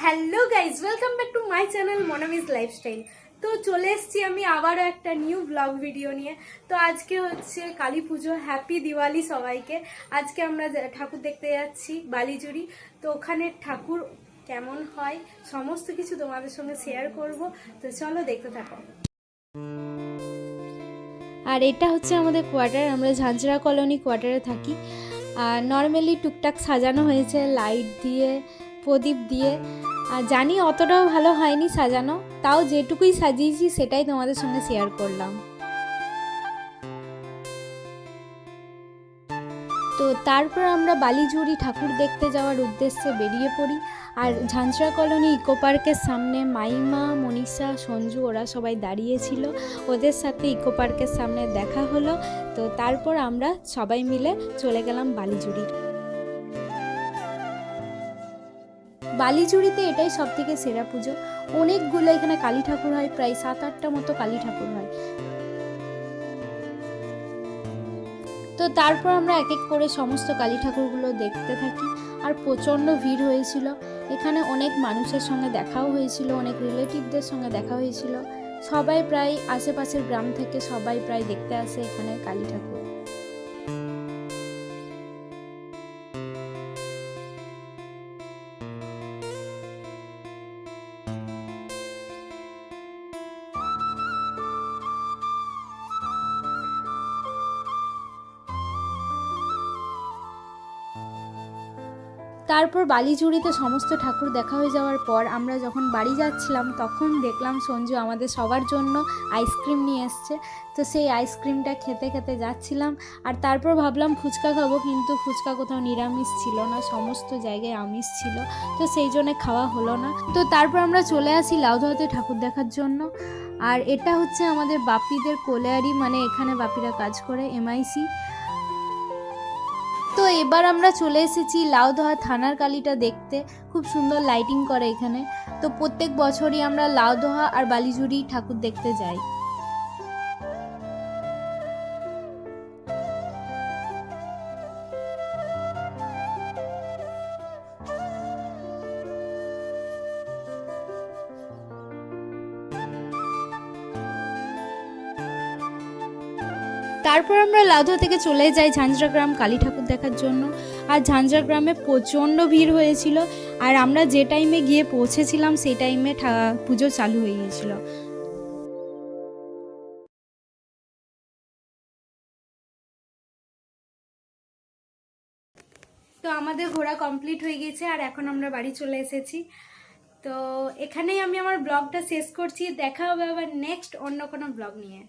Hello guys, welcome back to my channel Monami's lifestyle. তো চলে এসেছি আমি আবারও একটা নিউ ব্লগ ভিডিও নিয়ে। তো আজকে হচ্ছে কালী পুজো, হ্যাপি দিওয়ালি সবাইকে। আজকে আমরা ঠাকুর দেখতে যাচ্ছি বালিজুড়ি। তো ওখানে ঠাকুর কেমন হয় সমস্ত কিছু তোমাদের সঙ্গে শেয়ার করব। তো চলো দেখতে থাকো। আর এটা হচ্ছে আমাদের কোয়ার্টার, আমরা ঝাঁঝরা কলোনি কোয়ার্টারে থাকি। আর নর্মালি টুকটাক সাজানো হয়েছে লাইট দিয়ে, প্রদীপ দিয়ে। আর জানি অতটাও ভালো হয়নি সাজানো, তাও যেটুকুই সাজিয়েছি সেটাই তোমাদের সঙ্গে শেয়ার করলাম। তো তারপর আমরা বালিজুড়ি ঠাকুর দেখতে যাওয়ার উদ্দেশ্যে বেরিয়ে পড়ি। আর ঝাঁঝরা কলোনি ইকো পার্কের সামনে মাইমা, মনীষা, সঞ্জু ওরা সবাই দাঁড়িয়েছিল, ওদের সাথে ইকো পার্কের সামনে দেখা হলো। তো তারপর আমরা সবাই মিলে চলে গেলাম বালিজুড়ির। বালিজুড়িতে এটাই সব থেকে সেরা পুজো। অনেকগুলো এখানে কালী ঠাকুর হয়, প্রায় 7-8টা মতো কালী ঠাকুর হয়। তো তারপর আমরা এক এক করে সমস্ত কালী ঠাকুরগুলো দেখতে থাকি। আর প্রচণ্ড ভিড় হয়েছিল এখানে, অনেক মানুষের সঙ্গে দেখাও হয়েছিল, অনেক রিলেটিভদের সঙ্গে দেখা হয়েছিল। সবাই প্রায় আশেপাশের গ্রাম থেকে সবাই প্রায় দেখতে আসে এখানে কালী ঠাকুর। তারপর বালিজুড়িতে সমস্ত ঠাকুর দেখা হয়ে যাওয়ার পর আমরা যখন বাড়ি যাচ্ছিলাম তখন দেখলাম সঞ্জু আমাদের সবার জন্য আইসক্রিম নিয়ে এসছে। তো সেই আইসক্রিমটা খেতে খেতে যাচ্ছিলাম। আর তারপর ভাবলাম ফুচকা খাবো, কিন্তু ফুচকা কোথাও নিরামিষ ছিল না, সমস্ত জায়গায় আমিষ ছিল। তো সেই জন্য খাওয়া হলো না। তো তারপর আমরা চলে আসি লাউদহাতে ঠাকুর দেখার জন্য। আর এটা হচ্ছে আমাদের বাপিদের কোলেয়ারি, মানে এখানে বাপিরা কাজ করে, MIC। তো এবার আমরা চলে এসেছি লাউদহা থানার কালীটা দেখতে, খুব সুন্দর লাইটিং করে এখানে। তো প্রত্যেক বছরই আমরা লাউদহা আর বালিজুড়ি ঠাকুর দেখতে যাই। তারপর আমরা লাউদহা থেকে চলে যাই ঝাঁঝরা গ্রাম কালী ঠাকুর দেখার জন্য। আর ঝাঁঝরা গ্রামে প্রচণ্ড ভিড় হয়েছিল, আর আমরা যে টাইমে গিয়ে পৌঁছেছিলাম সেই টাইমে পুজো চালু হয়ে গিয়েছিল। তো আমাদের ঘোরা কমপ্লিট হয়ে গেছে, আর এখন আমরা বাড়ি চলে এসেছি। তো এখানেই আমি আমার ব্লগটা শেষ করছি। দেখা হবে আবার নেক্সট অন্য কোনো ব্লগ নিয়ে।